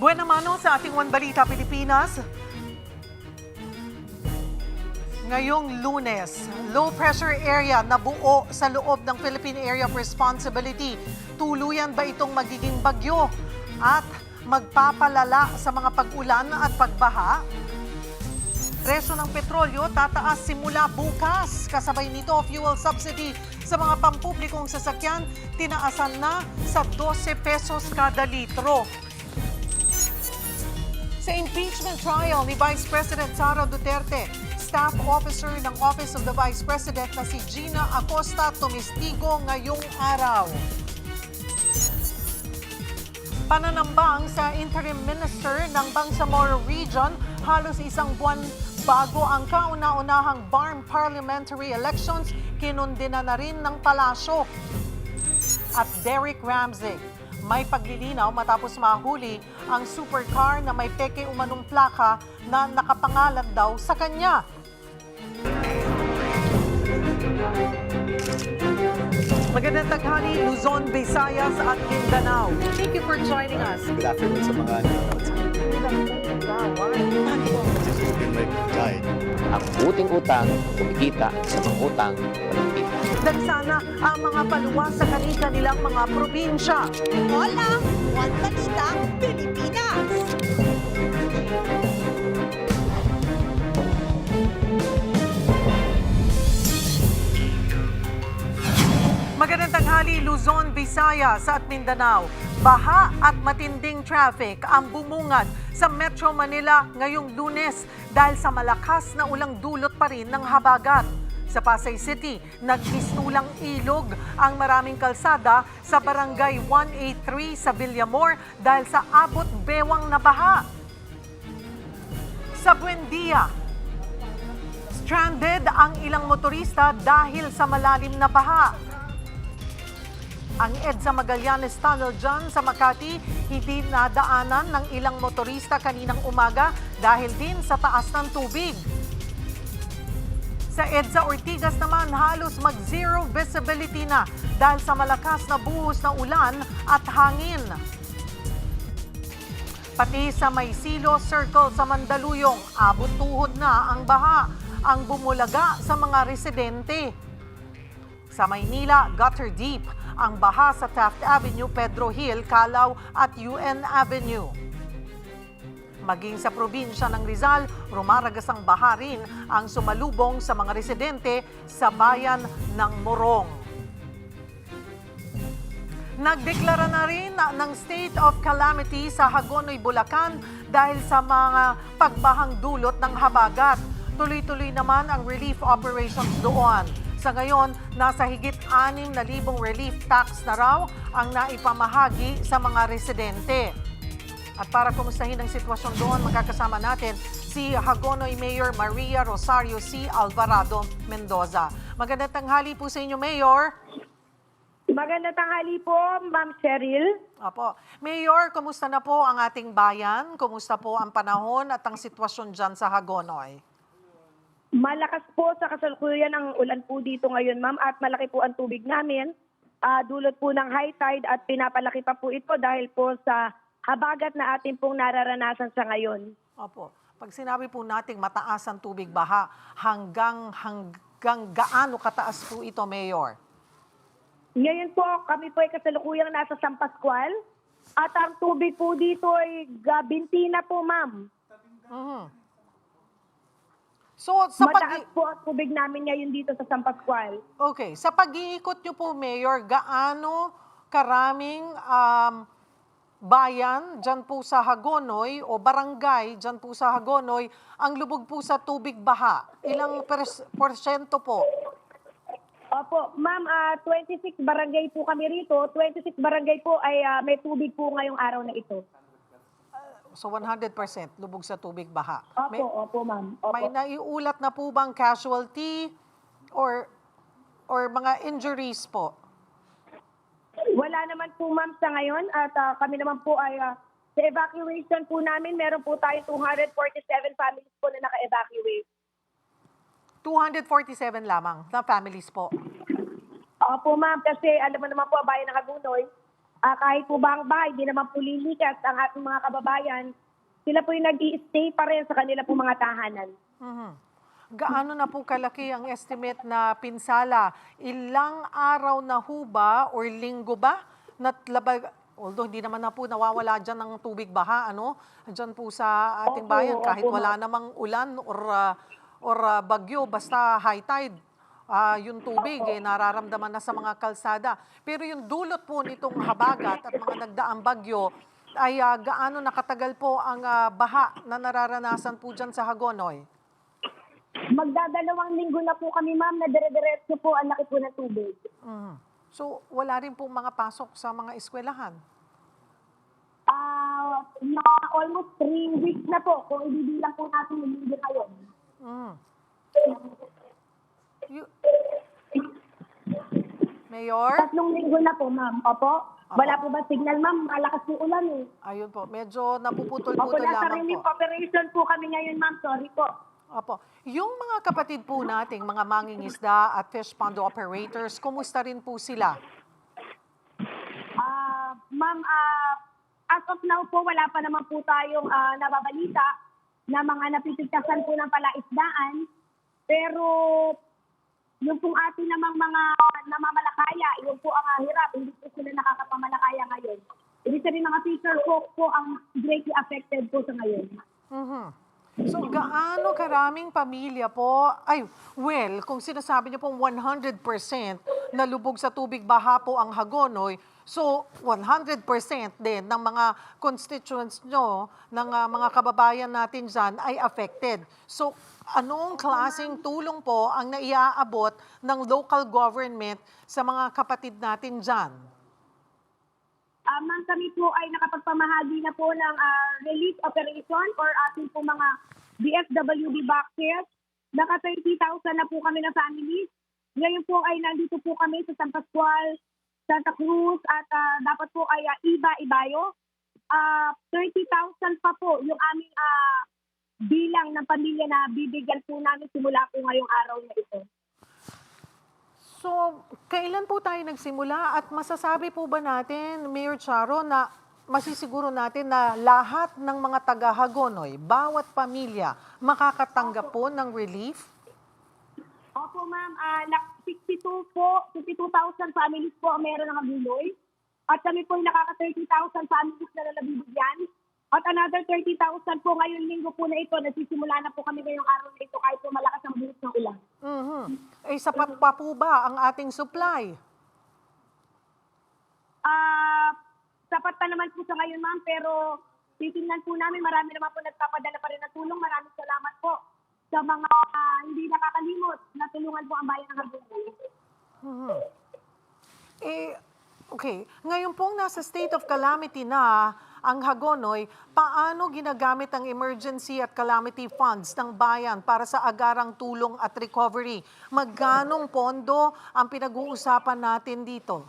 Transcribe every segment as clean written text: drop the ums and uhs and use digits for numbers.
Buena mano sa ating One Balita Pilipinas. Ngayong Lunes, low pressure area na buo sa loob ng Philippine Area of Responsibility. Tuluyan ba itong magiging bagyo at magpapalala sa mga pag-ulan at pagbaha? Presyo ng petrolyo tataas simula bukas. Kasabay nito, fuel subsidy sa mga pampublikong sasakyan tinaasan na sa 12 pesos kada litro. Sa impeachment trial ni Vice President Sara Duterte, staff officer ng Office of the Vice President na si Gina Acosta tumistigo ngayong araw. Pananambang sa interim minister ng Bangsamoro Region, halos isang buwan bago ang kauna-unahang BARM parliamentary elections, kinundina na rin ng palasyo. At Derek Ramsey, may paglilinaw matapos mahuli ang supercar na may peke umanong plaka na nakapangalan daw sa kanya. Magandang taghali, Luzon, Visayas at Mindanao. Thank you for joining us. Good afternoon sa mga nanonood sa guide. Ang buting utang, kumikita sa pangutang, pagkikita. Nagsana ang mga paluwas sa kanilang mga probinsya. Hola! One Balita Pilipinas! Magandang tanghali, Luzon, Visayas at Mindanao. Baha at matinding traffic ang bumungad sa Metro Manila ngayong Lunes dahil sa malakas na ulang dulot pa rin ng habagat. Sa Pasay City, nagmistulang ilog ang maraming kalsada sa Barangay 183 sa Villamor dahil sa abot bewang na baha. Sa Buendia, stranded ang ilang motorista dahil sa malalim na baha. Ang EDSA Magallanes Tunnel dyan sa Makati, hindi nadaanan ng ilang motorista kaninang umaga dahil din sa taas ng tubig. Sa EDSA Ortigas naman, halos mag-zero visibility na dahil sa malakas na buhos na ulan at hangin. Pati sa Maysilo Circle sa Mandaluyong, abot tuhod na ang baha, ang bumulaga sa mga residente. Sa Maynila, gutter deep ang baha sa Taft Avenue, Pedro Hill, Calao at UN Avenue. Maging sa probinsya ng Rizal, rumaragas ang baha rin ang sumalubong sa mga residente sa bayan ng Morong. Nagdeklara na rin ng state of calamity sa Hagonoy, Bulacan dahil sa mga pagbahang dulot ng habagat. Tuloy-tuloy naman ang relief operations doon. Sa ngayon, nasa higit 6,000 relief tax na raw ang naipamahagi sa mga residente. At para kumustahin ang sitwasyon doon, magkakasama natin si Hagonoy Mayor Maria Rosario C. Alvarado Mendoza. Magandang tanghali po sa inyo, Mayor. Magandang tanghali po, Ma'am Cheryl. Opo. Mayor, kumusta na po ang ating bayan? Kumusta po ang panahon at ang sitwasyon dyan sa Hagonoy? Malakas po sa kasalukuyan ang ulan po dito ngayon, ma'am, at malaki po ang tubig namin. Dulot po ng high tide at pinapalaki pa po ito dahil po sa habagat na ating pong nararanasan sa ngayon. Opo. Pag sinabi po nating mataas ang tubig baha, hanggang gaano kataas po ito, Mayor? Ngayon po, kami po ay kasalukuyang nasa San Pascual at ang tubig po dito ay Bintina po, ma'am. So, sa Mataas po ang tubig namin ngayon dito sa San Pascual. Okay, sa pag-iikot niyo po, Mayor, gaano karaming bayan dyan po sa Hagonoy o barangay dyan po sa Hagonoy ang lubog po sa tubig baha? Ilang porsyento po? Opo, ma'am, 26 barangay po kami rito. 26 barangay po ay may tubig po ngayong araw na ito. So 100% lubog sa tubig baha. Opo, ma'am. Opo. May naiulat na po bang casualty or mga injuries po? Wala naman po, ma'am, sa ngayon. At kami naman po ay sa evacuation po namin, meron po tayo 247 families po na naka-evacuate. 247 lamang na families po. Opo, ma'am, kasi alam mo naman po, ang bayan ng Hagonoy, kahit po ba ang bahay, di naman po lilikas ang ating mga kababayan, sila po yung nag-i-stay pa rin sa kanila po mga tahanan. Mhm. Gaano na po kalaki ang estimate na pinsala? Ilang araw na ho ba or linggo ba? Although hindi naman na po nawawala dyan ng tubig baha, ano? Dyan po sa ating Opo, bayan, kahit opo, wala namang ulan or bagyo, basta high tide. Yung tubig nararamdaman na sa mga kalsada. Pero yung dulot po nitong habagat at mga nagdaang bagyo ay gaano nakatagal po ang baha na nararanasan po dyan sa Hagonoy? Magdadalawang linggo na po kami, ma'am, na dire-diretso po ang laki po ng tubig. Mhm. So wala rin po mga pasok sa mga eskwelahan? Almost 3 weeks na po kung ibibilang po natin yung linggo ngayon. Mm. Mayor? 3 linggo na po, ma'am. Opo. Wala po ba signal, ma'am? Malakas po ulan eh. Ayun po, medyo Opo, napuputol-putol nasa lamang relief po. operation po kami ngayon, ma'am. Sorry po. Opo. Yung mga kapatid po nating mga mangingisda at fish pond operators, kumusta rin po sila? Ma'am, as of now po, wala pa naman po tayong nababalita na mga napipigtasan po ng palaisdaan. Pero yung pong ating namang mga namamalakaya, yung po ang hirap, hindi po sila nakakapamalakaya ngayon. Ibig sabihin mga fisher folk po ang greatly affected po sa ngayon. Mhm. So gaano karaming pamilya po, kung sinasabi niyo pong 100% na lubog sa tubig baha po ang Hagonoy, so 100% din ng mga constituents nyo, ng mga kababayan natin dyan ay affected. So anong klaseng tulong po ang naiaabot ng local government sa mga kapatid natin dyan? Ma'am, kami po ay nakapagpamahagi na po ng relief operation or ating po mga DFWD boxes. Naka 30,000 na po kami na families. Ngayon po ay nandito po kami sa San Pascual, Santa Cruz at dapat po ay Ibayo. 30,000 pa po yung aming bilang ng pamilya na bibigyan po namin simula po ngayong araw na ito. So, kailan po tayo nagsimula at masasabi po ba natin, Mayor Charo, na masisiguro natin na lahat ng mga taga-Hagonoy, bawat pamilya, makakatanggap po ng relief? Opo, ma'am. 62,000 families po ang meron ng Hagonoy. At kami po ay nakaka 30,000 families na nalabibigyan. At another 30,000 po ngayong linggo po na ito. Nagsisimula na po kami ngayong araw na ito kahit po malakas ang buhos ng ulan. Mhm. Sapat pa po ba ang ating supply? Sapat pa naman po sa ngayon, ma'am. Pero titingnan po namin. Marami naman po nagpapadala pa rin ng tulong. Maraming salamat po sa mga hindi nakakalimot na tulungan po ang bayan ng Hagonoy. Mhm. Okay. Ngayon pong nasa state of calamity na ang Hagonoy, paano ginagamit ang emergency at calamity funds ng bayan para sa agarang tulong at recovery? Magkanong pondo ang pinag-uusapan natin dito?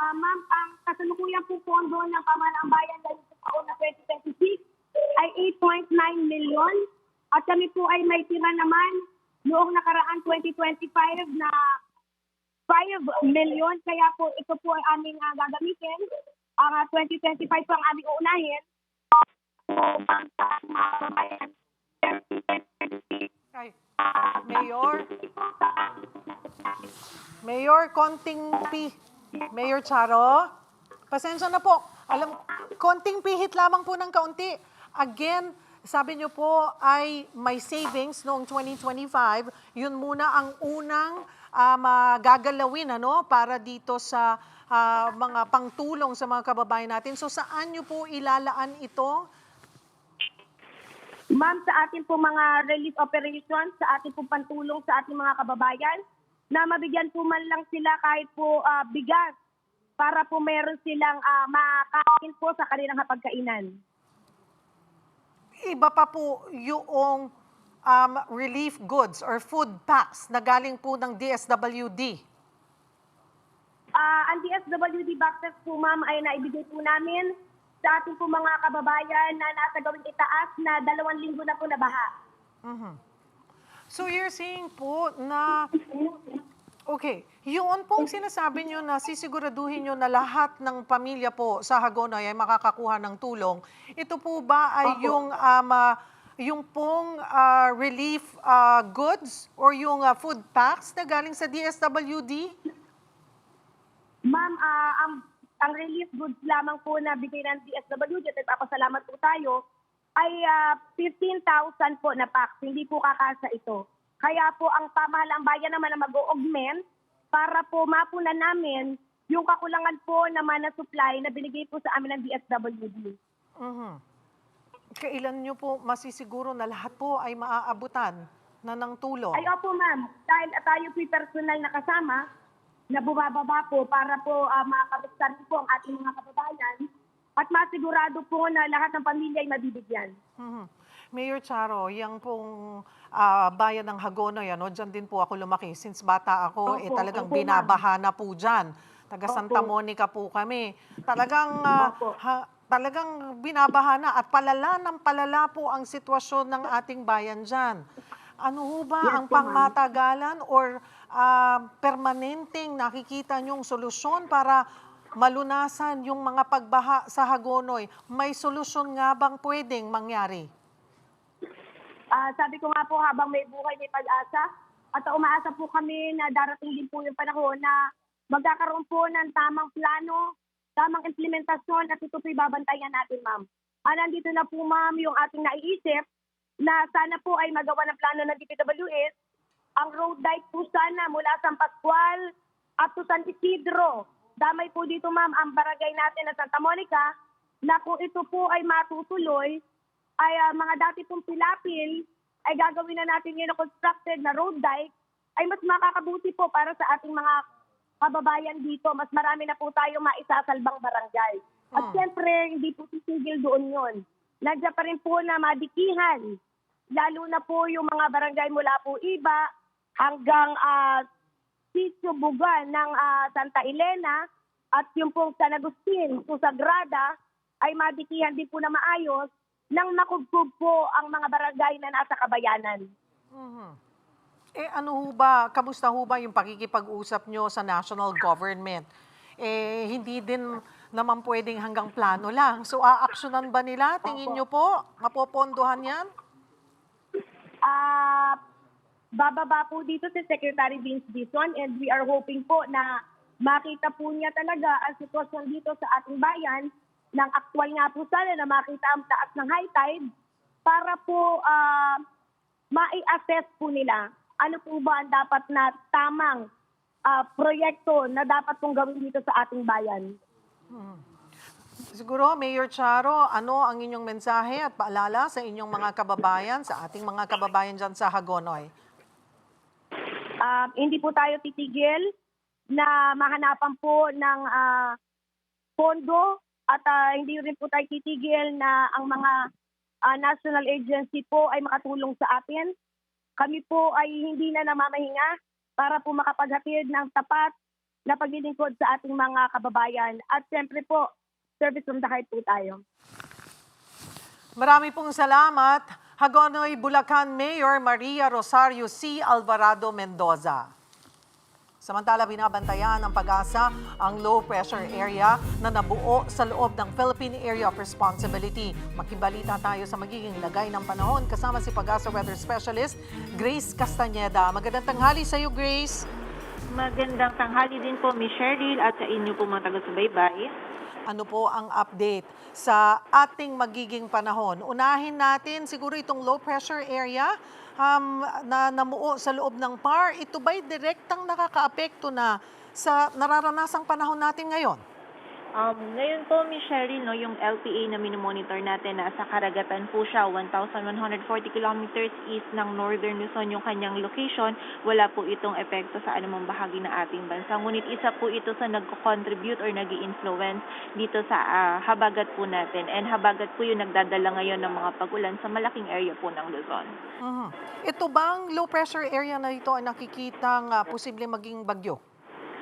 Ma'am, ang kasalukuyan po pondo ng Pamahalang Bayan dahil sa taon na 2026 ay 8.9 million. At kami po ay may tira naman noong nakaraan 2025 na 5 million. Kaya po ito po ay aming gagamitin. Ang 2025 po ang aming uunahin. Mayor, Mayor Charo, pasensya na po. Konting pihit lamang po ng kaunti. Again, sabi niyo po ay may savings noong 2025. Yun muna ang unang gagalawin para dito sa mga pangtulong sa mga kababayan natin. So saan niyo po ilalaan ito? Ma'am, sa ating po mga relief operations, sa ating po pantulong sa ating mga kababayan, na mabigyan po man lang sila kahit po bigas para po meron silang makakain po sa kanilang hapagkainan. Iba pa po yung relief goods or food packs na galing po ng DSWD. Ang DSWD boxes po, ma'am, ay naibigay po namin sa ating po mga kababayan na nasa gawing itaas na 2 linggo na po na baha. So you're saying po na, Okay, yun pong sinasabi nyo na sisiguraduhin nyo na lahat ng pamilya po sa Hagonoy ay makakakuha ng tulong. Ito po ba ay yung pong relief goods or yung food packs na galing sa DSWD? Ma'am, ang relief goods lamang po na bigay ng DSWD, at nagpapasalamat po tayo, ay 15,000 po na packs. Hindi po kakasa ito. Kaya po ang pamahalang bayan naman na mag-augment para po mapunan namin yung kakulangan po naman na supply na binigay po sa amin ng DSWD. Kailan nyo po masisiguro na lahat po ay maaabutan na ng tulong? Ay, opo ma'am. Dahil tayo po personal na kasama na bumababa po para po makakabuksan po ang ating mga kababayan at masigurado po na lahat ng pamilya ay mabibigyan. Mayor Charo, yung pong bayan ng Hagonoy, dyan din po ako lumaki. Since bata ako, Opo, talagang opo, binabaha na po dyan. Taga Santa Opo. Monica po kami. Talagang, Opo. talagang binabaha na at palala ng palala po ang sitwasyon ng ating bayan dyan. Ano ho ba Yes ang po, ma'am. pangmatagalan or permanenteng nakikita nyong solusyon para malunasan yung mga pagbaha sa Hagonoy? May solusyon nga bang pwedeng mangyari? Sabi ko nga po, habang may buhay, may pag-asa. At umaasa po kami na darating din po yung panahon na magkakaroon po ng tamang plano, tamang implementasyon at ito po'y babantayan natin, ma'am. Nandito na po, ma'am, yung ating naiisip na sana po ay magawa ng plano ng DPWH. Ang road dike po sana mula San Pascual up to San Isidro. Damay po dito, ma'am, ang barangay natin na Santa Monica na kung ito po ay matutuloy, ay mga dati pong pilapil ay gagawin na natin ngayon na constructed na road dike ay mas makakabuti po para sa ating mga kababayan dito. Mas marami na po tayo maisasalbang barangay. At siyempre, hindi po titigil doon yon. Nandiyan pa rin po na madikihan. Lalo na po yung mga barangay mula po Iba hanggang Sitio Bugan ng Santa Elena at yung pong San Agustin, Sagrada ay madikihan din po na maayos nang makugkog po ang mga barangay na nasa kabayanan. Ano ho ba, kamusta ho ba yung pakikipag-usap nyo sa national government? Hindi din naman pwedeng hanggang plano lang. So, aaksyonan ba nila? Tingin nyo po? Mapopondohan yan? Bababa po dito si Secretary Vince Dizon and we are hoping po na makita po niya talaga ang sitwasyon dito sa ating bayan ng aktwal nga po sana na makita ang taas ng high tide para po mai-assess po nila ano po ba ang dapat na tamang proyekto na dapat pong gawin dito sa ating bayan. Siguro, Mayor Charo, ano ang inyong mensahe at paalala sa inyong mga kababayan, sa ating mga kababayan dyan sa Hagonoy? Hindi po tayo titigil na mahanapan po ng pondo at hindi rin po tayo titigil na ang mga national agency po ay makatulong sa atin. Kami po ay hindi na namamahinga para po makapaghatid ng tapat na paglilingkod sa ating mga kababayan. At siyempre po, service from the heart po tayo. Marami pong salamat, Hagonoy, Bulacan Mayor Maria Rosario C. Alvarado Mendoza. Samantala, binabantayan ng Pag-asa ang low-pressure area na nabuo sa loob ng Philippine Area of Responsibility. Makibalita tayo sa magiging lagay ng panahon kasama si Pag-asa Weather Specialist Grace Castañeda. Magandang tanghali sa iyo, Grace. Magandang tanghali din po, Ms. Cheryl, at sa inyo po mga taga-subaybay. Ano po ang update sa ating magiging panahon? Unahin natin siguro itong low-pressure area na namuo sa loob ng PAR. Ito ba'y direktang nakakaapekto na sa nararanasang panahon natin ngayon? Ngayon po, Ms. Cheryl, yung LPA na minomonitor natin, nasa karagatan po siya, 1,140 kilometers east ng Northern Luzon yung kanyang location. Wala po itong epekto sa anumang bahagi ng ating bansa. Ngunit isa po ito sa nagko-contribute or nag-i-influence dito sa habagat po natin. And habagat po yung nagdadala ngayon ng mga pag-ulan sa malaking area po ng Luzon. Ito bang low pressure area na ito ay nakikitang posibleng maging bagyo?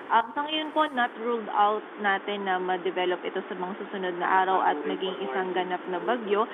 Sa ngayon po, not ruled out natin na ma-develop ito sa mga susunod na araw at maging isang ganap na bagyo.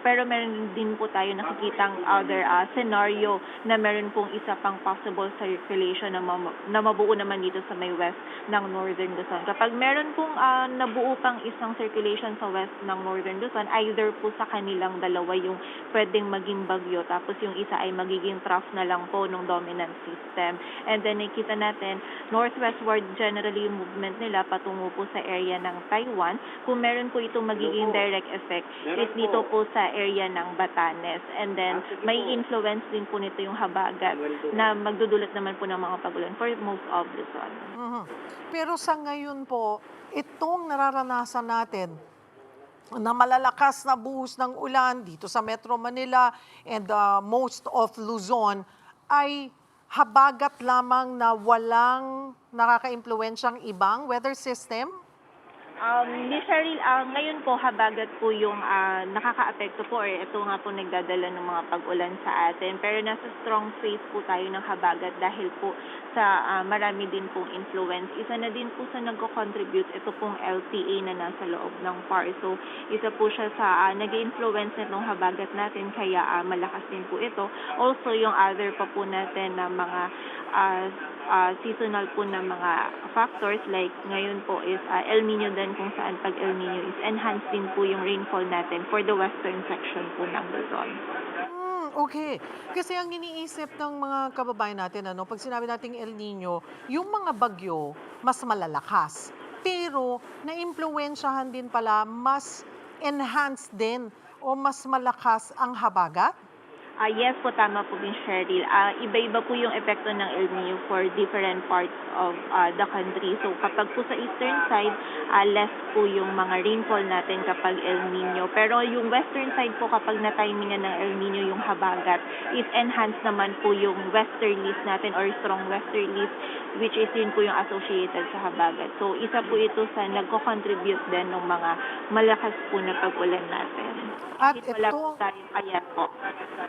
Pero meron din po tayo nakikitang other scenario na meron pong isa pang possible circulation na mabuo naman dito sa may west ng Northern Luzon. Kapag meron pong nabuo pang isang circulation sa west ng Northern Luzon, either po sa kanilang dalawa yung pwedeng maging bagyo, tapos yung isa ay magiging trough na lang po ng dominant system. And then nakita natin, northwestward generally yung movement nila patungo po sa area ng Taiwan. Kung meron po itong magiging direct effect, is dito po sa area ng Batanes. And then may influence din po nito yung habagat na magdudulot naman po ng mga pagulan for most of Luzon. Pero sa ngayon po, itong nararanasan natin na malalakas na buhos ng ulan dito sa Metro Manila and most of Luzon ay habagat lamang na walang nakaka-impluwensyang ibang weather system? Miss Cheryl, ngayon po habagat po yung nakaka-apekto po or ito nga po nagdadala ng mga pag-ulan sa atin. Pero nasa strong phase po tayo ng habagat dahil po sa marami din pong influence. Isa na din po sa nagko-contribute ito pong LPA na nasa loob ng PAR. So isa po siya sa nag-influence nitong habagat natin kaya malakas din po ito. Also yung other pa po natin na mga seasonal po na mga factors like ngayon po is El Nino din kung saan pag El Nino is enhanced din po yung rainfall natin for the western section po ng Luzon. Okay. Kasi ang iniisip ng mga kababayan natin, pag sinabi nating El Nino, yung mga bagyo mas malalakas. Pero naimpluwensyahan din pala, mas enhanced din o mas malakas ang habagat? Yes po, tama po din, Cheryl. Iba-iba po yung epekto ng El Nino for different parts of the country. So kapag po sa eastern side, less po yung mga rainfall natin kapag El Nino. Pero yung western side po, kapag na-timingan ng El Nino yung habagat, it enhance naman po yung westerlies natin or strong westerlies, which is yun po yung associated sa habagat. So isa po ito sa nagko-contribute din ng mga malakas po na pag-ulan natin. At Wala ito, po tayong kaya po.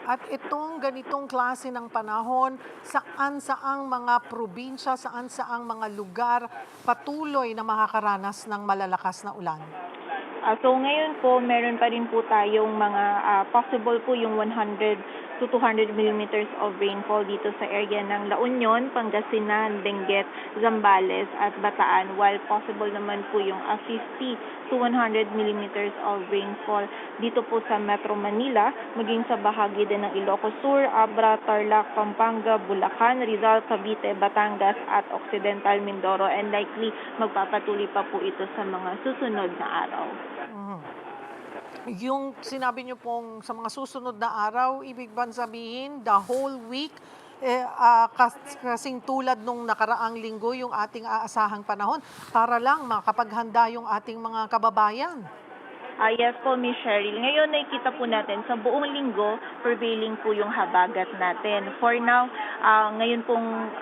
At itong ganitong klase ng panahon, saan-saang mga probinsya, saan-saang mga lugar patuloy na makakaranas ng malalakas na ulan? So ngayon po, meron pa rin po tayong mga possible po yung 100 to 200 millimeters of rainfall dito sa area ng La Union, Pangasinan, Benguet, Zambales at Bataan, while possible naman po yung 50 to 100 millimeters of rainfall dito po sa Metro Manila, maging sa bahagi din ng Ilocos Sur, Abra, Tarlac, Pampanga, Bulacan, Rizal, Cavite, Batangas at Occidental Mindoro, and likely magpapatuloy pa po ito sa mga susunod na araw. Yung sinabi niyo pong sa mga susunod na araw, ibig bang sabihin the whole week, kasing tulad nung nakaraang linggo yung ating aasahang panahon para lang makapaghanda yung ating mga kababayan? Yes po, Miss Cheryl. Ngayon nakikita po natin sa buong linggo, prevailing po yung habagat natin. For now, ngayon pong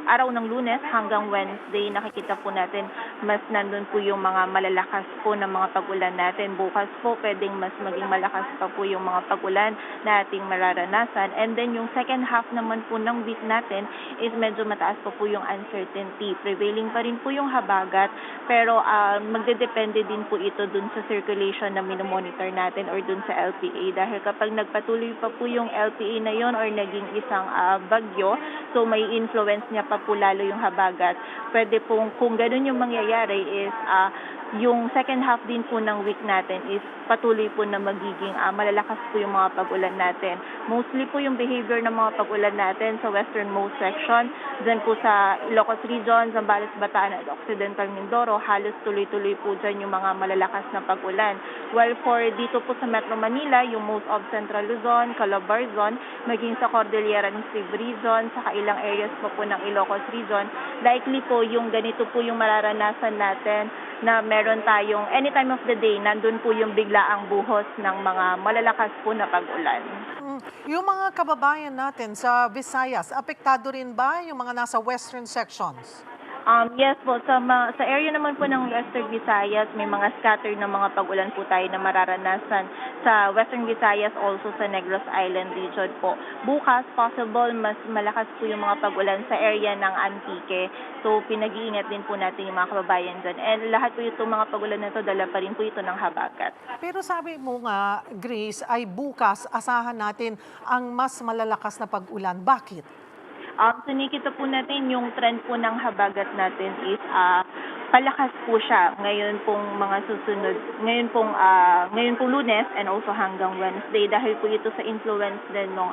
araw ng Lunes hanggang Wednesday, nakikita po natin mas nandun po yung mga malalakas po na mga pag-ulan natin. Bukas po, pwedeng mas maging malakas pa po yung mga pag-ulan na ating mararanasan. And then yung second half naman po ng week natin is medyo mataas pa po yung uncertainty. Prevailing pa rin po yung habagat, pero magdedepende din po ito dun sa circulation na minomonitor natin or dun sa LPA. Dahil kapag nagpatuloy pa po yung LPA na yon or naging isang bagyo, so may influence niya pa po lalo yung habagat. Pwede pong, kung ganun yung mangyayari is yung second half din po ng week natin is patuloy po na magiging malalakas po yung mga pag-ulan natin. Mostly po yung behavior ng mga pag-ulan natin sa westernmost section, dyan po sa Ilocos Region, Zambales, Bataan at Occidental Mindoro, halos tuloy-tuloy po dyan yung mga malalakas na pag-ulan. While for dito po sa Metro Manila, yung most of Central Luzon, Calabar Zone, maging sa Cordillera ng Steve Region, sa ilang areas po ng Ilocos Region, likely po yung ganito po yung mararanasan natin na meron tayong any time of the day, nandun po yung biglaang buhos ng mga malalakas po na pag-ulan. Yung mga kababayan natin sa Visayas, apektado rin ba yung mga nasa western sections? Yes po, sa area naman po ng Western Visayas, may mga scattered na mga pag-ulan po tayo na mararanasan sa Western Visayas, also sa Negros Island region po. Bukas, possible, mas malakas po yung mga pag-ulan sa area ng Antique. So, pinag-iingat din po natin yung mga kababayan dyan. And lahat po itong mga pag-ulan na ito, dala pa rin po ito ng habagat. Pero sabi mo nga, Grace, ay bukas asahan natin ang mas malalakas na pag-ulan. Bakit? So nakita po natin yung trend po ng habagat natin is palakas po siya ngayon pong mga susunod, ngayon pong Lunes and also hanggang Wednesday dahil po ito sa influence din ng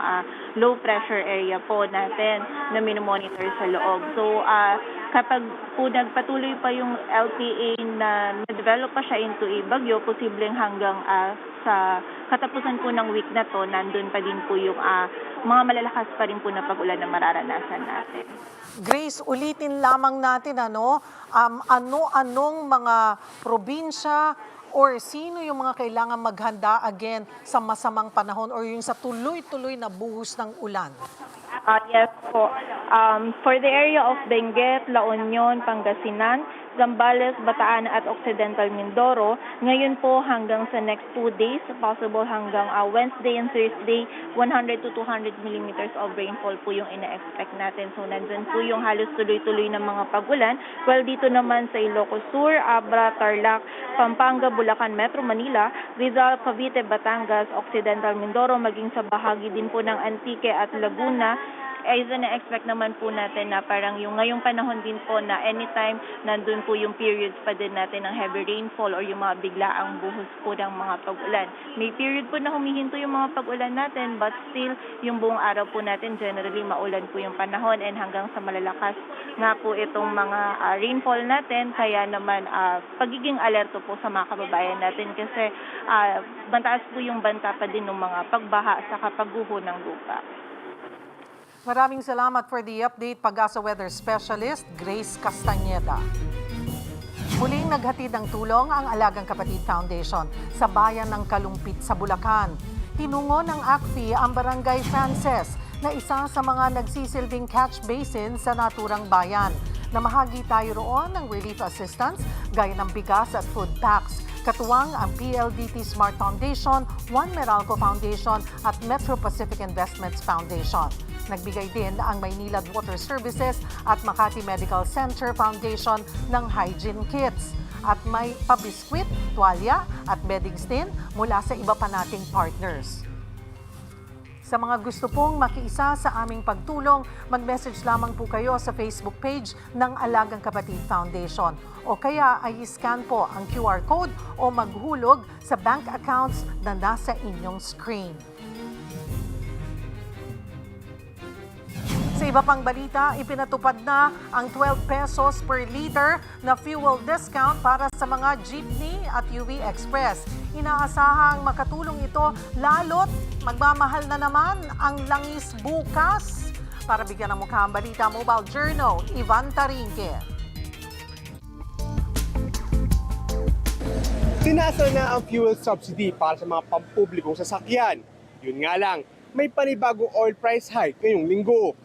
low pressure area po natin na minomonitor sa loob. So kapag po nagpatuloy pa yung LPA na na-develop pa siya into a bagyo, posibleng hanggang sa katapusan po ng week na to, nandun pa din po yung mga malalakas pa rin po na pag-ulan na mararanasan natin. Grace, ulitin lamang natin ano-anong mga probinsya or sino yung mga kailangan maghanda again sa masamang panahon or yung sa tuloy-tuloy na buhos ng ulan? Yes po. For the area of Benguet, La Union, Pangasinan, Zambales, Bataan at Occidental Mindoro, ngayon po hanggang sa next 2 days, possible hanggang Wednesday and Thursday, 100 to 200 millimeters of rainfall po yung ina-expect natin. So nandun po yung halos tuloy-tuloy na mga pag-ulan. Well, dito naman sa Ilocos Sur, Abra, Tarlac, Pampanga, Bulacan, Metro Manila, Rizal, Cavite, Batangas, Occidental Mindoro, maging sa bahagi din po ng Antique at Laguna, ay na-expect naman po natin na parang yung ngayong panahon din po na anytime nandun po yung periods pa din natin ng heavy rainfall or yung mga biglaang buhos po ng mga pag-ulan. May period po na humihinto yung mga pag-ulan natin but still yung buong araw po natin generally maulan po yung panahon and hanggang sa malalakas nga po itong mga rainfall natin kaya naman pagiging alerto po sa mga kababayan natin kasi bantaas po yung banta pa din ng mga pagbaha sa pagguho ng lupa. Maraming salamat for the update, Pag-asa Weather Specialist, Grace Castañeda. Muling naghatid ng tulong ang Alagang Kapatid Foundation sa bayan ng Kalumpit sa Bulacan. Tinungo ng ACFI ang Barangay Frances na isa sa mga nagsisilbing catch basin sa naturang bayan. Namahagi tayo roon ng relief assistance gaya ng bigas at food packs. Katuwang ang PLDT Smart Foundation, One Meralco Foundation at Metro Pacific Investments Foundation. Nagbigay din ang Maynilad Water Services at Makati Medical Center Foundation ng hygiene kits. At may pabiskwit, tuwalya at beddings din mula sa iba pa nating partners. Sa mga gusto pong makiisa sa aming pagtulong, mag-message lamang po kayo sa Facebook page ng Alagang Kapatid Foundation. O kaya ay scan po ang QR code o maghulog sa bank accounts na nasa inyong screen. Sa iba pang balita, ipinatupad na ang 12 pesos per liter na fuel discount para sa mga jeepney at UV Express. Inaasahang makatulong ito lalo't magmamahal na naman ang langis bukas. Para bigyan ng mukha ang balita, Mobile Journal, Ivan Tarinque. Tinasa na ang fuel subsidy para sa mga pampublikong sasakyan. Yun nga lang, may panibagong oil price hike ngayong linggo.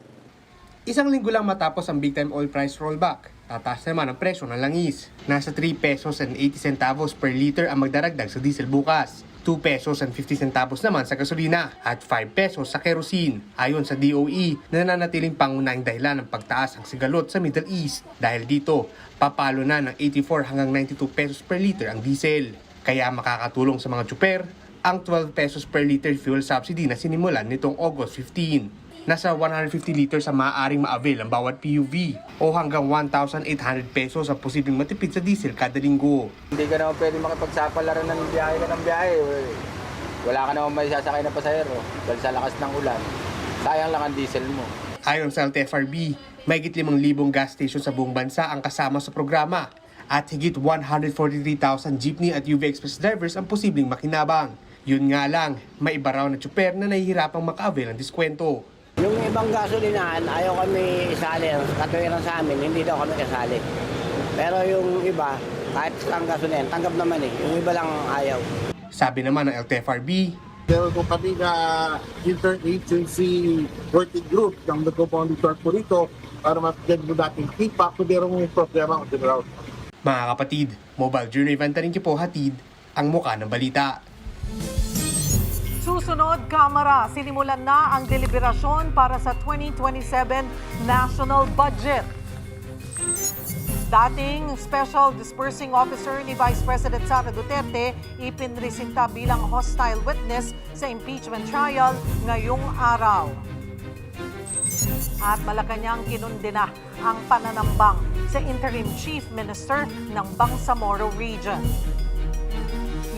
Isang linggo lang matapos ang big-time oil price rollback, tataas naman ang presyo ng langis. Nasa 3 pesos and 80 centavos per liter ang magdaragdag sa diesel bukas. 2 pesos and 50 centavos naman sa gasolina at 5 pesos sa kerosene. Ayon sa DOE, nananatiling pangunahing dahilan ng pagtaas ang sigalot sa Middle East. Dahil dito, papalo na ng 84 hanggang 92 pesos per liter ang diesel. Kaya makakatulong sa mga tsuper ang 12 pesos per liter fuel subsidy na sinimulan nitong August 15. Nasa 150 liters ang maaaring ma-avail ang bawat PUV o hanggang 1,800 pesos ang posibleng matipid sa diesel kada linggo. Hindi ka naman pwede makipagsapalaran ng biyahe ka ng biyahe. Wala ka naman may sasakay na pasahero dahil sa lakas ng ulan. Sayang lang ang diesel mo. Ayon sa LTFRB, mahigit 5,000 gas station sa buong bansa ang kasama sa programa at higit 143,000 jeepney at UV Express drivers ang posibleng makinabang. Yun nga lang, may iba raw na tsuper na nahihirapang maka-avail ng diskwento. Yung ibang gasolinahan, ayaw kami isali. Katuwiran sa amin, hindi daw kami kasali. Pero yung iba, kahit ang gasolinahan, tanggap naman eh. Yung iba lang ayaw. Sabi naman ng LTFRB, meron po kami na interagency working group ng nagpo-monitor po rito para mapigyan mo natin feedback kung merong problema on the ground. Mga kapatid, Mobile Journal Event rin po hatid ang muka ng balita. Susunod, Kamara, sinimulan na ang deliberasyon para sa 2027 National Budget. Dating Special Disbursing Officer ni Vice President Sara Duterte ipinresinta bilang hostile witness sa impeachment trial ngayong araw. At Malacanang kinundina ang pananambang sa Interim Chief Minister ng Bangsamoro Region.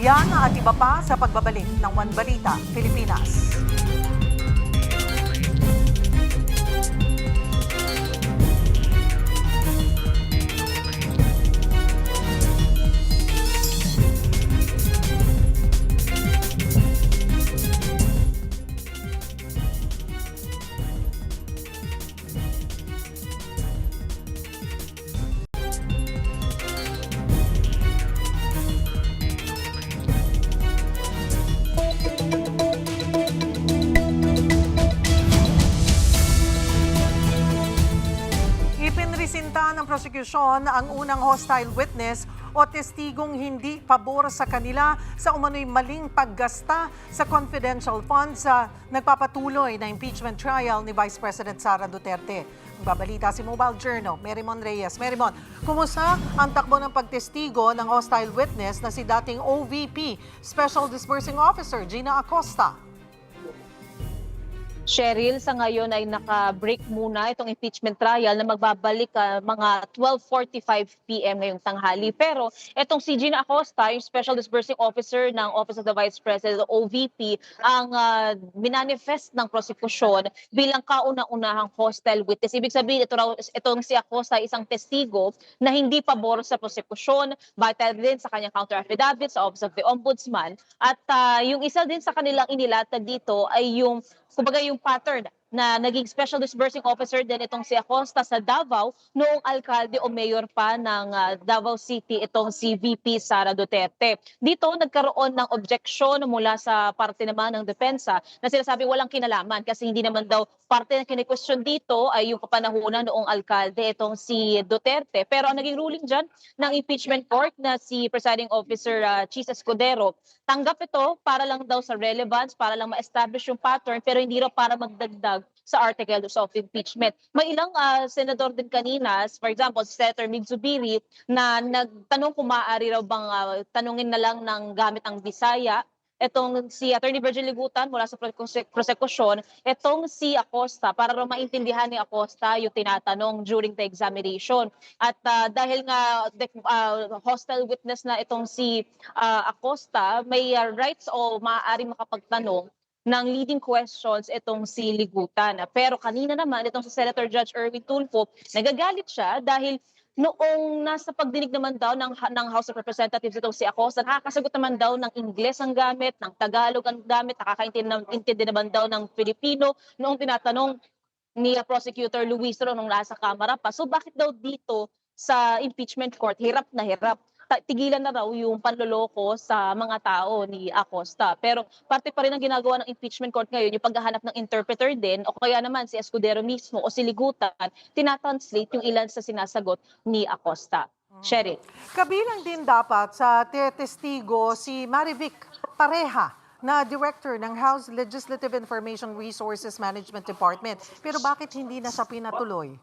Yan at iba pa sa pagbabalik ng One Balita, Pilipinas. Ipinresinta ng prosecution ang unang hostile witness o testigong hindi pabor sa kanila sa umano'y maling paggasta sa confidential funds sa nagpapatuloy na impeachment trial ni Vice President Sara Duterte. Magbabalita si Mobile Journal, Merimon Reyes. Merimon, kumusta ang takbo ng pagtestigo ng hostile witness na si dating OVP, Special Disbursing Officer Gina Acosta? Cheryl, sa ngayon ay naka-break muna itong impeachment trial na magbabalik mga 12:45 p.m. ngayong tanghali. Pero itong si Gina Acosta, yung Special Disbursing Officer ng Office of the Vice President, OVP, ang minanifest ng prosekusyon bilang kauna-unahang hostile witness. Ibig sabihin, itong si Acosta isang testigo na hindi pabor sa prosekusyon, vital din sa kanyang counter-affidavit sa Office of the Ombudsman. At yung isa din sa kanilang inilatag dito ay yung kumbaga yung pattern na naging Special Disbursing Officer din itong si Acosta sa Davao noong alkalde o mayor pa ng Davao City itong si VP Sara Duterte. Dito nagkaroon ng objection mula sa parte naman ng depensa na sinasabi walang kinalaman kasi hindi naman daw parte ng kine-question dito ay yung kapanahunan noong alkalde itong si Duterte. Pero ang naging ruling dyan ng impeachment court na si Presiding Officer Chis Escudero, tanggap ito para lang daw sa relevance, para lang ma-establish yung pattern pero hindi raw para magdagdag sa articles of impeachment. May ilang senador din kanina, for example, si Senator Mig Zubiri, na nagtanong kung maaari raw bang tanungin na lang ng gamit ang Bisaya. Itong si Attorney Virgil Ligutan mula sa prosekusyon, itong si Acosta, para raw maintindihan ni Acosta yung tinatanong during the examination. At dahil nga hostile witness na itong si Acosta, may rights o maaari makapagtanong ng leading questions itong si Ligutan. Pero kanina naman, itong si Senator Judge Erwin Tulfo, nagagalit siya dahil noong nasa pagdinig naman daw ng House of Representatives itong si Acosta, nakakasagot naman daw ng Ingles ang gamit, ng Tagalog ang gamit, nakakaintindi naman daw ng Filipino noong tinatanong ni Prosecutor Luis Ro nung nasa Kamara pa. So bakit daw dito sa impeachment court, hirap na hirap? Tigilan na raw yung panloloko sa mga tao ni Acosta. Pero parte pa rin ang ginagawa ng impeachment court ngayon, yung paghahanap ng interpreter din, o kaya naman si Escudero mismo o si Ligutan, tinatranslate yung ilan sa sinasagot ni Acosta. Cheryl. Kabilang din dapat sa testigo si Marivic Pareha na Director ng House Legislative Information Resources Management Department. Pero bakit hindi na siya pinatuloy?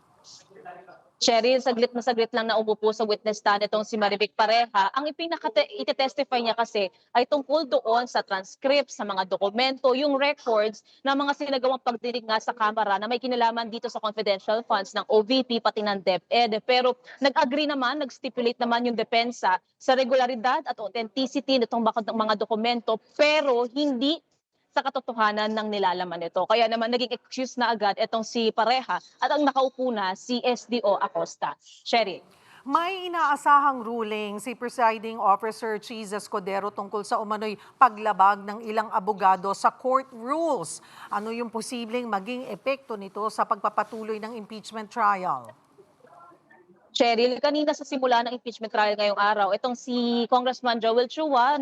Cheryl, saglit na saglit lang na umupo sa witness stand itong si Marivic Pareha. Ang iti-testify niya kasi ay tungkol doon sa transcript, sa mga dokumento, yung records ng mga sinagawang pagdinig nga sa Kamara na may kinalaman dito sa confidential funds ng OVP pati ng DepEd. Pero nag-agree naman, nag-stipulate naman yung depensa sa regularidad at authenticity nitong mga dokumento pero hindi sa katotohanan ng nilalaman nito. Kaya naman naging excuse na agad itong si Pareha at ang nakaupo na si SDO Acosta. Sherry. May inaasahang ruling si Presiding Officer Chis Escudero tungkol sa umano'y paglabag ng ilang abogado sa court rules. Ano yung posibleng maging epekto nito sa pagpapatuloy ng impeachment trial? Cheryl, kanina sa simula ng impeachment trial ngayong araw, itong si Congressman Joel Chua,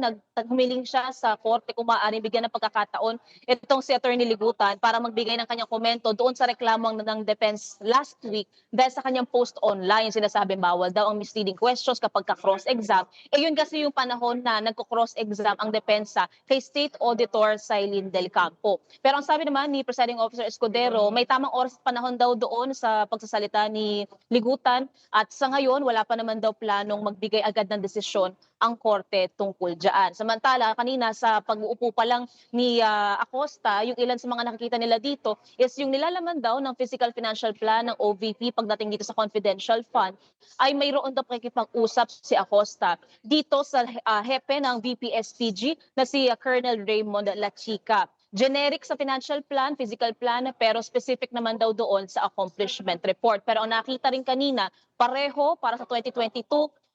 humiling siya sa korte kung maaaring bigyan ng pagkakataon itong si Attorney Ligutan para magbigay ng kanyang komento doon sa reklamong ng defense last week dahil sa kanyang post online. Sinasabing bawal daw ang misleading questions kapag ka-cross-exam. Yun kasi yung panahon na nagko-cross-exam ang depensa kay State Auditor Silene Del Campo. Pero ang sabi naman ni Presiding Officer Escudero, may tamang oras at panahon daw doon sa pagsasalita ni Ligutan. At sa ngayon, wala pa naman daw planong magbigay agad ng desisyon ang korte tungkol dyan. Samantala, kanina sa pag-uupo pa lang ni Acosta, yung ilan sa mga nakikita nila dito is yung nilalaman daw ng Physical Financial Plan ng OVP pagdating dito sa confidential fund ay mayroon daw pakikipag-usap si Acosta dito sa hepe ng VPSPG na si Colonel Raymond Lachica. Generic sa financial plan, physical plan, pero specific naman daw doon sa accomplishment report. Pero ang nakita rin kanina, pareho para sa 2022,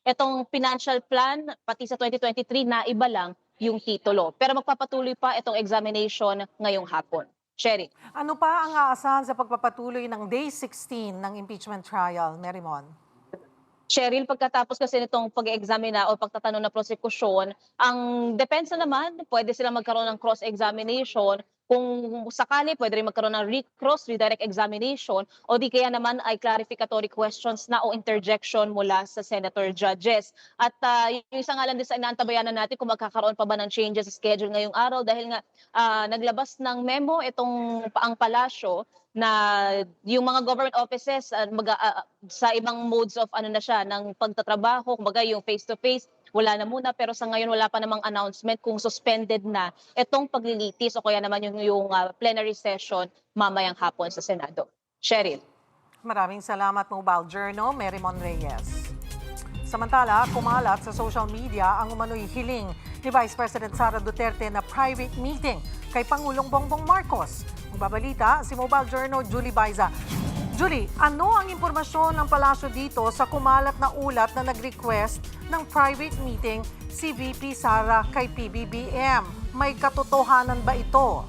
itong financial plan, pati sa 2023, na iba lang yung titulo. Pero magpapatuloy pa itong examination ngayong hapon. Sherry. Ano pa ang aasahan sa pagpapatuloy ng Day 16 ng impeachment trial, Merimon? Cheryl, pagkatapos kasi nitong pag-examina o pagtatanong na prosekusyon, ang depensa naman, pwede sila magkaroon ng cross-examination. Kung sakali, pwede rin magkaroon ng cross-redirect examination o di kaya naman ay clarificatory questions na o interjection mula sa senator judges. At yung isa nga lang din sa inaantabayanan natin kung magkakaroon pa ba ng changes sa schedule ngayong araw dahil nga naglabas ng memo itong ang palasyo na yung mga government offices sa ibang modes of ano na siya ng pagtatrabaho, kumbaga yung face-to-face, wala na muna pero sa ngayon wala pa namang announcement kung suspended na itong paglilitis o kaya naman yung plenary session mamayang hapon sa Senado. Cheryl. Maraming salamat, Mobile Journal, Merimon Reyes. Samantala, kumalat sa social media ang umano'y hiling ni Vice President Sara Duterte na private meeting kay Pangulong Bongbong Marcos. Magbabalita si Mobile Journal, Julie Baiza. Julie, ano ang impormasyon ng palasyo dito sa kumalat na ulat na nag-request ng private meeting si VP Sara kay PBBM? May katotohanan ba ito?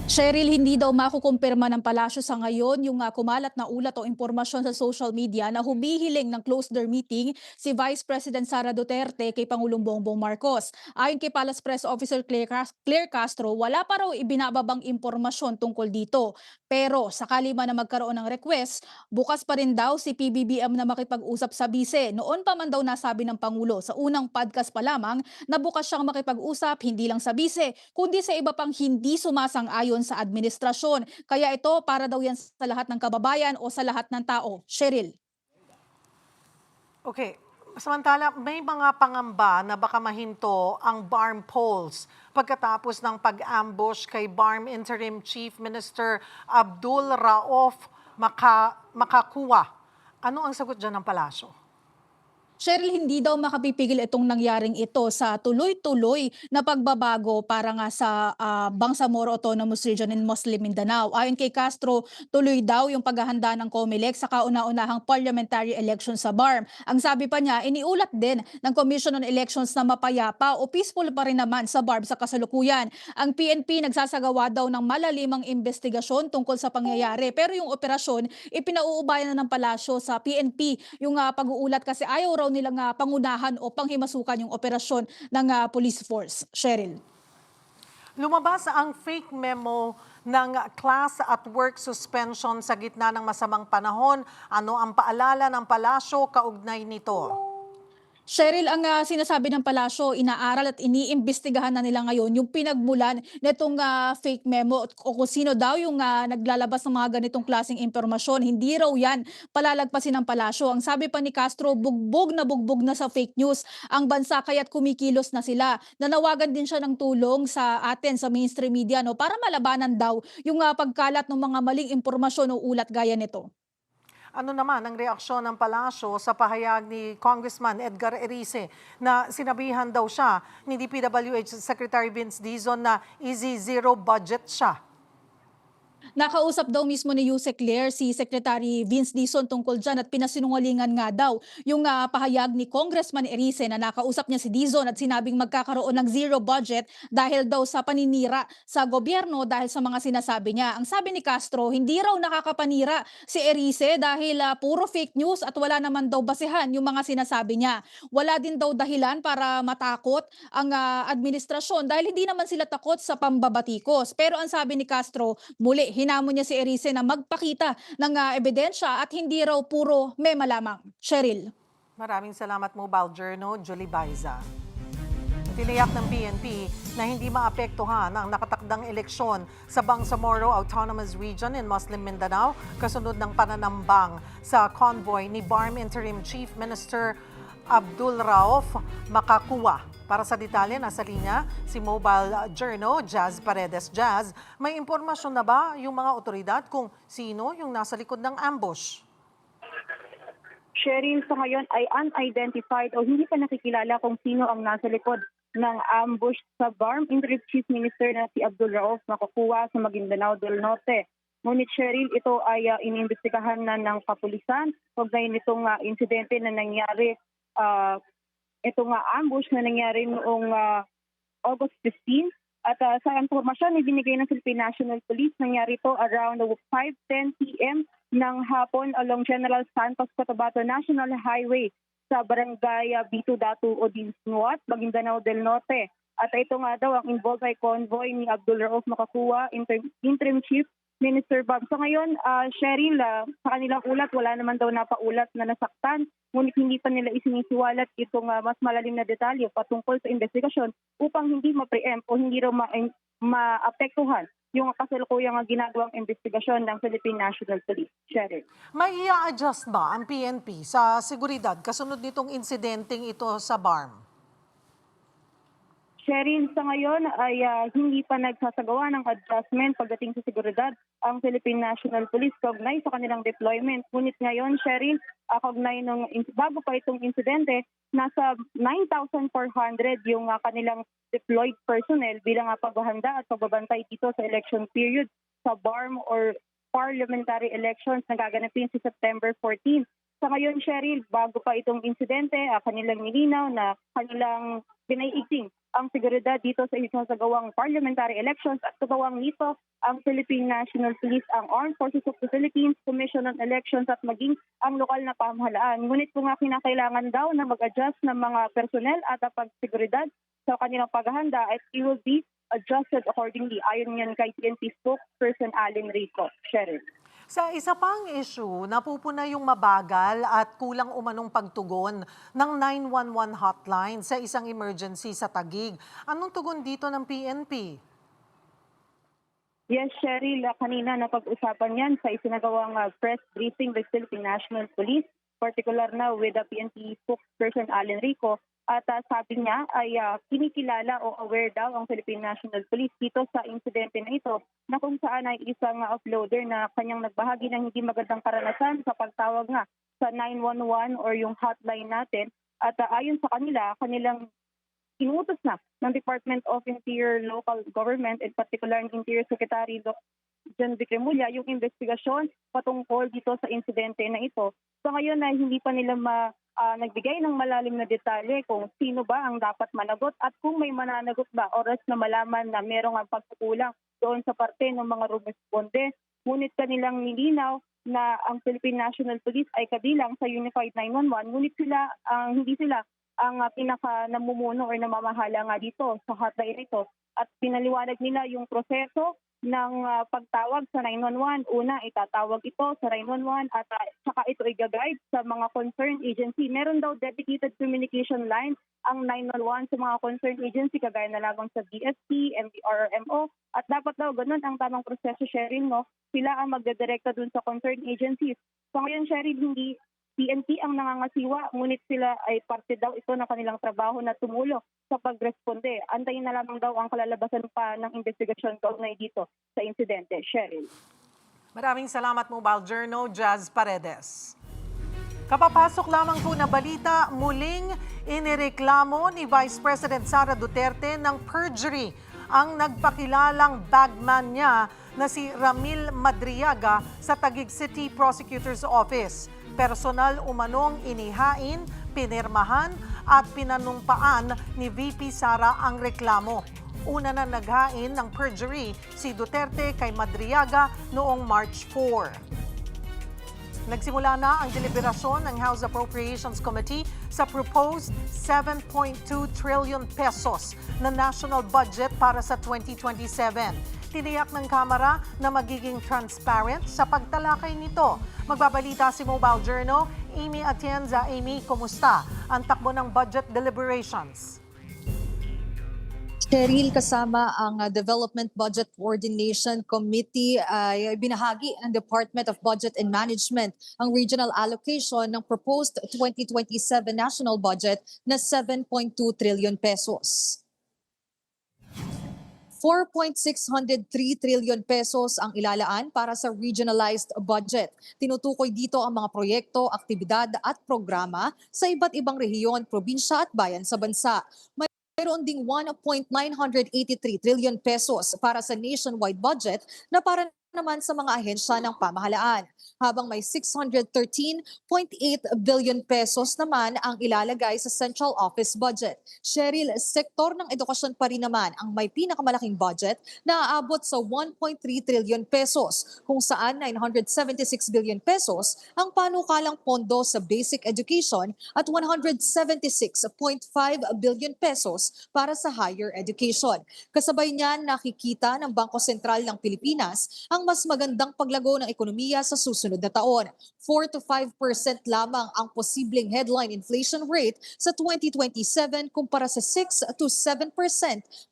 Cheryl, hindi daw makukumpirma ng palasyo sa ngayon yung kumalat na ulat o impormasyon sa social media na humihiling ng closed-door meeting si Vice President Sara Duterte kay Pangulong Bongbong Marcos. Ayon kay Palace Press Officer Claire Castro, wala pa raw ibinababang impormasyon tungkol dito. Pero sakali man na magkaroon ng request, bukas pa rin daw si PBBM na makipag-usap sa bise. Noon pa man daw nasabi ng Pangulo sa unang podcast pa lamang na bukas siyang makipag-usap hindi lang sa bise, kundi sa iba pang hindi sumasang-ayon sa administrasyon. Kaya ito para daw yan sa lahat ng kababayan o sa lahat ng tao. Cheryl. Okay. Samantala, may mga pangamba na baka mahinto ang BARM polls pagkatapos ng pag-ambush kay BARM Interim Chief Minister Abdul Rauf Makakuwa. Ano ang sagot dyan ng palasyo? Cheryl, hindi daw makapipigil itong nangyaring ito sa tuloy-tuloy na pagbabago para nga sa Bangsamoro Autonomous Region in Muslim Mindanao. Ayon kay Castro, tuloy daw yung paghahanda ng COMELEC sa kauna-unahang parliamentary election sa BARM. Ang sabi pa niya, iniulat din ng Commission on Elections na mapayapa o peaceful pa rin naman sa BARM sa kasalukuyan. Ang PNP nagsasagawa daw ng malalimang investigasyon tungkol sa pangyayari. Pero yung operasyon, ipinauubayan na ng palasyo sa PNP. Yung pag-uulat kasi ayaw raw nilang pangunahan o panghimasukan yung operasyon ng police force. Cheryl. Lumabas ang fake memo ng class at work suspension sa gitna ng masamang panahon. Ano ang paalala ng palasyo kaugnay nito? Cheryl, ang sinasabi ng palasyo, inaaral at iniimbestigahan na nila ngayon yung pinagmulan nitong fake memo o kung sino daw yung naglalabas ng mga ganitong klaseng impormasyon. Hindi raw yan palalagpasin ng palasyo. Ang sabi pa ni Castro, bugbog na sa fake news ang bansa kaya't kumikilos na sila. Nanawagan din siya ng tulong sa atin sa mainstream media para malabanan daw yung pagkalat ng mga maling impormasyon o ulat gaya nito. Ano naman ang reaksyon ng palasyo sa pahayag ni Congressman Edgar Erice na sinabihan daw siya ni DPWH Secretary Vince Dizon na easy zero budget siya? Nakausap daw mismo ni Yusek Claire si Secretary Vince Dizon tungkol dyan at pinasinungalingan nga daw yung pahayag ni Congressman Erice na nakausap niya si Dizon at sinabing magkakaroon ng zero budget dahil daw sa paninira sa gobyerno dahil sa mga sinasabi niya. Ang sabi ni Castro, hindi raw nakakapanira si Erice dahil puro fake news at wala naman daw basehan yung mga sinasabi niya. Wala din daw dahilan para matakot ang administrasyon dahil hindi naman sila takot sa pambabatikos. Pero ang sabi ni Castro, muli hinamon niya si Erice na magpakita ng ebidensya at hindi raw puro mema lamang. Cheryl. Maraming salamat, Mobile Journal, Julie Baiza. Tiniyak ng PNP na hindi maapektuhan ang nakatakdang eleksyon sa Bangsamoro Autonomous Region in Muslim Mindanao kasunod ng pananambang sa convoy ni BARM Interim Chief Minister Abdul Rauf Makakuwa. Para sa detalye, nasa linya si Mobile Journal, Jazz Paredes. Jazz, may impormasyon na ba yung mga otoridad kung sino yung nasa likod ng ambush? Sheryl, sa ngayon ay unidentified o hindi pa nakikilala kung sino ang nasa likod ng ambush sa BARM Interim Chief Minister na si Abdul Rauf Makakuwa sa Maguindanao del Norte. Ngunit Sheryl, ito ay inimbestigahan na ng kapulisan. Huwag nitong insidente na nangyari itong ambush na nangyari noong August 15 at sa impormasyon ibinigay ng Philippine National Police, nangyari ito around 5:10 p.m. ng hapon along General Santos Cotabato National Highway sa barangay Bito Datu o Dinsnuat, Maguindanao del Norte. At ito nga daw ang involved ay convoy ni Abdul Rauf Makakuwa, Interim Chief Minister Bob. So ngayon, Sheryl, sa kanilang ulat, wala naman daw napaulat na nasaktan. Ngunit hindi pa nila isinisiwalat itong mas malalim na detalye patungkol sa investigasyon upang hindi ma-preempt o hindi raw maapektuhan yung kasalukuyang ginagawang investigasyon ng Philippine National Police. Sheryl. May i-adjust ba ang PNP sa seguridad kasunod nitong insidenteng ito sa BARM? Sheryl, sa ngayon ay hindi pa nagsasagawa ng adjustment pagdating sa seguridad ang Philippine National Police kaugnay sa kanilang deployment. Ngunit ngayon, Sheryl, kaugnay bago pa itong insidente, nasa 9,400 yung kanilang deployed personnel bilang paghahanda at pagbabantay dito sa election period sa BARM or parliamentary elections na gaganapin sa September 14. Sa ngayon, Sheryl, bago pa itong insidente, kanilang nilinaw na kanilang pinaiigting ang seguridad dito sa isasagawang parliamentary elections at katawang nito ang Philippine National Police, ang Armed Forces of the Philippines, Commission on Elections at maging ang lokal na pamahalaan. Ngunit kung kinakailangan daw na mag-adjust ng mga personnel at pagseguridad sa kanilang paghahanda, it will be adjusted accordingly. Ayon yan kay PNP spokesperson Allen Rico. Sheryl. Sa isa pang issue, napupuna yung mabagal at kulang umanong pagtugon ng 911 hotline sa isang emergency sa Taguig. Anong tugon dito ng PNP? Yes, Sheryl, kanina napag-usapan yan sa isinagawang press briefing with Philippine National Police, particular na with the PNP spokesperson Allen Rico. At sabi niya ay kinikilala o aware daw ang Philippine National Police dito sa insidente na ito na kung saan ay isang uploader na kanyang nagbahagi ng hindi magandang karanasan sa pagtawag nga sa 911 or yung hotline natin. At ayon sa kanila, kanilang inuutos na ng Department of Interior Local Government and particular ng Interior Secretary John Vic Remulla yung investigasyon patungkol dito sa insidente na ito. So ngayon na hindi pa nila nagbigay ng malalim na detalye kung sino ba ang dapat managot at kung may mananagot ba oras na malaman na merong hindi doon sa parte ng mga rumesponde. Ngunit kanilang nilinaw na ang Philippine National Police ay kabilang sa Unified 911, ngunit hindi sila ang pinaka namumuno o namamahala nga dito sa hotline ito. At pinaliwanag nila yung proseso ng pagtawag sa 911. Una, itatawag ito sa 911 at saka ito i-guide sa mga concerned agency. Meron daw dedicated communication line ang 911 sa mga concerned agency kagaya na lamang sa DSP, MDRRMO at dapat daw ganun ang tamang proseso, Sheryl, no? Sila ang magdedirekta dun sa concerned agencies. So ngayon, Sheryl, hindi PNP ang nangangasiwa, ngunit sila ay parte daw ito ng kanilang trabaho na tumulong sa pagresponde. Antayin na lamang daw ang kalalabasan pa ng investigasyon kaugnay dito sa insidente. Sheryl. Maraming salamat, Mobile Journal, Jazz Paredes. Kapapasok lamang po na balita, muling inireklamo ni Vice President Sara Duterte ng perjury ang nagpakilalang bagman niya na si Ramil Madriaga sa Taguig City Prosecutor's Office. Personal umanong inihain, pinirmahan at pinanumpaan ni VP Sara ang reklamo. Una na naghain ng perjury si Duterte kay Madriaga noong March 4. Nagsimula na ang deliberasyon ng House Appropriations Committee sa proposed 7.2 trillion pesos na national budget para sa 2027. Tiniyak ng Kamara na magiging transparent sa pagtalakay nito. Magbabalita si Mobile Journal, Amy Atienza. Amy, kumusta ang takbo ng budget deliberations? Cheryl, kasama ang Development Budget Coordination Committee ay binahagi ng Department of Budget and Management ang regional allocation ng proposed 2027 national budget na 7.2 trillion pesos. 4.603 trillion pesos ang ilalaan para sa regionalized budget. Tinutukoy dito ang mga proyekto, aktibidad at programa sa iba't ibang rehiyon, probinsya at bayan sa bansa. Mayroon ding 1.983 trillion pesos para sa nationwide budget na para naman sa mga ahensya ng pamahalaan, habang may 613.8 billion pesos naman ang ilalagay sa central office budget. Cheryl, sektor ng edukasyon pa rin naman ang may pinakamalaking budget na aabot sa 1.3 trillion pesos, kung saan 976 billion pesos ang panukalang pondo sa basic education at 176.5 billion pesos para sa higher education. Kasabay niyan, nakikita ng Bangko Sentral ng Pilipinas ang mas magandang paglago ng ekonomiya sa susunod na taon. 4 to 5% lamang ang posibleng headline inflation rate sa 2027 kumpara sa 6 to 7%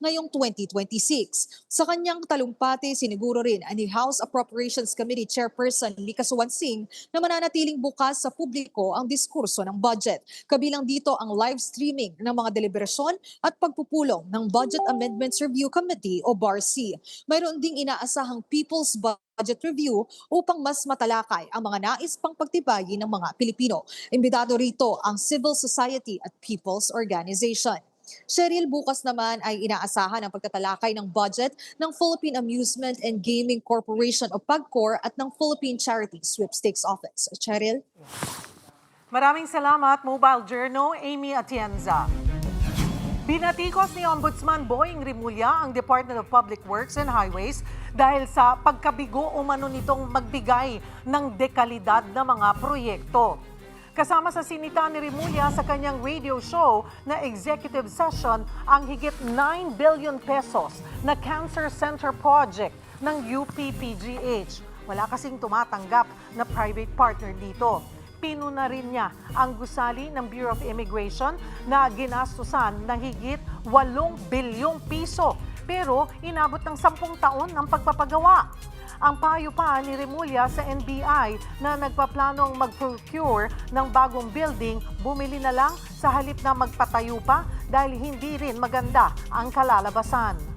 ngayong 2026. Sa kanyang talumpati, siniguro rin ni House Appropriations Committee Chairperson Lika Suwansing na mananatiling bukas sa publiko ang diskurso ng budget. Kabilang dito ang live streaming ng mga deliberasyon at pagpupulong ng Budget Amendments Review Committee o BARC. Mayroon ding inaasahang People's Budget Review upang mas matalakay ang mga nais pang pagtibayin ng mga Pilipino. Imbitado rito ang civil society at people's organization. Cheryl, bukas naman ay inaasahan ang pagtatalakay ng budget ng Philippine Amusement and Gaming Corporation o PAGCOR at ng Philippine Charity Sweepstakes Office. Cheryl? Maraming salamat, Mobile Journal, Amy Atienza. Binatikos ni Ombudsman Boying Rimulya ang Department of Public Works and Highways dahil sa pagkabigo umano nitong magbigay ng dekalidad na mga proyekto. Kasama sa sinita ni Rimulya sa kanyang radio show na executive session ang higit 9 billion pesos na Cancer Center project ng UP-PGH. Wala kasing tumatanggap na private partner dito. Pinuna rin niya ang gusali ng Bureau of Immigration na ginastusan ng higit 8 bilyong piso. Pero inabot ng 10 taon ang pagpapagawa. Ang payo pa ni Rimulya sa NBI na nagpaplanong mag-procure ng bagong building, bumili na lang sa halip na magpatayo pa dahil hindi rin maganda ang kalalabasan.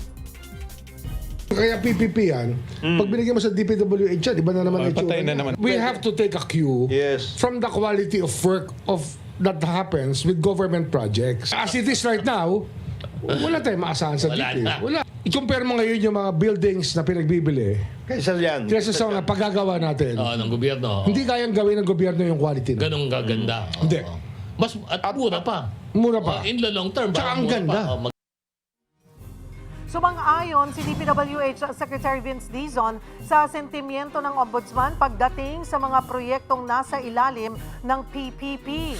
Kaya PPP yan, pag binigyan mo sa DPWH yan, iba na naman itsura. We have to take a cue from the quality of work of that happens with government projects. As it is right now, wala tayong maasahan sa DP. Wala. I-compare mo ngayon yung mga buildings na pinagbibili. Kaysa yan. Kaysa sa mga paggagawa natin. Ng gobyerno. Hindi kayang gawin ng gobyerno yung quality na. Ganong gaganda. Hindi. Mas, at mura pa. Mura pa. In the long term. Tsaka ang ganda. Sumang-ayon si DPWH Secretary Vince Dizon sa sentimiento ng Ombudsman pagdating sa mga proyektong nasa ilalim ng PPP.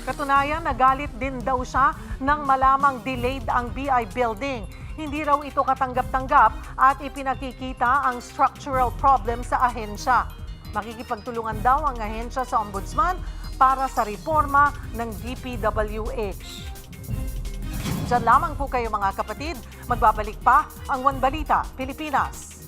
Katunayan, nagalit din daw siya nang malamang delayed ang BI building. Hindi raw ito katanggap-tanggap at ipinakikita ang structural problem sa ahensya. Makikipagtulungan daw ang ahensya sa Ombudsman para sa reforma ng DPWH. Diyan lamang po kayo mga kapatid. Magbabalik pa ang One Balita Pilipinas.